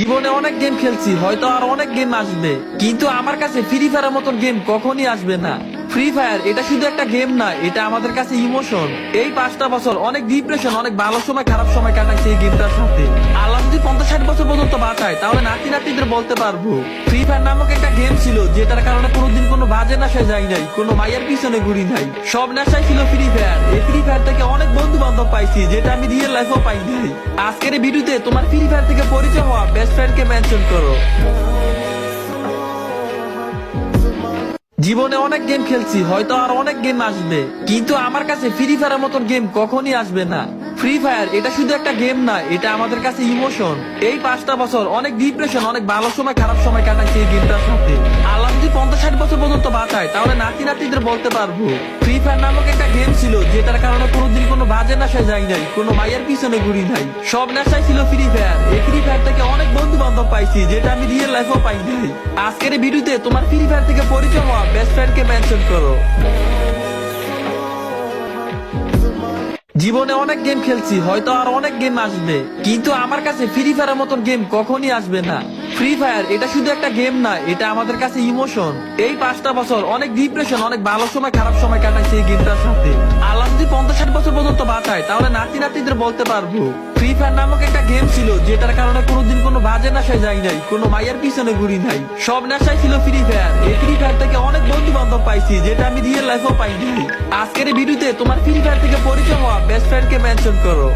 জীবনে অনেক গেম খেলছি, হয়তো আর অনেক গেম আসবে, কিন্তু আমার কাছে ফ্রি ফায়ারের মতন গেম কখনই আসবে না। ফ্রি ফায়ার এটা শুধু একটা গেম না, এটা আমাদের কাছে ইমোশন। এই 5টা বছর অনেক ডিপ্রেশন, অনেক ভালো সময় খারাপ সময় কাটাইছে এই গেমটার সাথে। আল্লাহ যদি 50-60 বছর পর্যন্ত বাঁচায়, তাহলে নাতি নাতিদের বলতে পারবো ফ্রি ফায়ার নামক একটা গেম ছিল, যেটার কারণে কোনোদিন কোনো বাজে নেশায় যাই নাই, কোনো মায়ের পিছনে ঘুরি নাই। সব নেশাই ছিল ফ্রি ফায়ার। এই ফ্রি ফায়ার থেকে অনেক বন্ধু বান্ধব পাইছি, যেটা আমি রিয়েল লাইফেও পাই নাই। আজকের এই ভিডিওতে তোমার ফ্রি ফায়ার থেকে পরিচয় হওয়া বেস্ট ফ্রেন্ডকে মেনশন করো। জীবনে অনেক গেম খেলছি, হয়তো আর অনেক গেম আসবে, কিন্তু আমার কাছে ফ্রি ফায়ারের মতন গেম কখনই আসবে না। ফ্রি ফায়ার এটা শুধু একটা গেম না, এটা আমাদের কাছে ইমোশন। এই 5টা বছর অনেক ডিপ্রেশন, অনেক ভালো সময় খারাপ সময় কাটাইছে এই গেমটার সাথে। আল্লাহ যদি 50-60 বছর পর্যন্ত বাঁচায়, তাহলে নাতি নাতিদের বলতে পারবো ফ্রি ফায়ার নামক একটা গেম ছিল, যেটার কারণে কোনোদিন কোনো বাজে নেশায় যাই নাই, কোনো মায়ের পিছনে ঘুরি নাই। সব নেশাই ছিল ফ্রি ফায়ার। এই ফ্রি ফায়ার থেকে অনেক বন্ধু বান্ধব পাইছি, যেটা আমি রিয়েল লাইফেও পাই নাই। আজকের এই ভিডিওতে তোমার ফ্রি ফায়ার থেকে পরিচয় হওয়া বেস্ট ফ্রেন্ডকে মেনশন করো। জীবনে অনেক গেম খেলছি, হয়তো আর অনেক গেম আসবে, কিন্তু আমার কাছে ফ্রি ফায়ারের মতন গেম কখনই আসবে না। ফ্রি ফায়ার এটা শুধু একটা গেম না, এটা আমাদের কাছে ইমোশন। এই 5টা বছর অনেক ডিপ্রেশন, অনেক ভালো সময় খারাপ সময় কাটাইছে এই গেমটার সাথে। আল্লাহ যদি 50-60 বছর পর্যন্ত বাঁচায়, তাহলে নাতি নাতিদের বলতে পারবো ফ্রি ফায়ার নামক একটা গেম ছিল, যেটার কারণে কোনোদিন কোনো বাজে নেশায় যাই নাই, কোনো মায়ের পিছনে ঘুরি নাই। সব নেশাই ছিল ফ্রি ফায়ার। এই ফ্রি ফায়ার থেকে অনেক বন্ধু বান্ধব পাইছি, যেটা আমি রিয়েল লাইফেও পাই নাই। আজকের এই ভিডিওতে তোমার ফ্রি ফায়ার থেকে পরিচয় হওয়া বেস্ট ফ্রেন্ডকে মেনশন করো।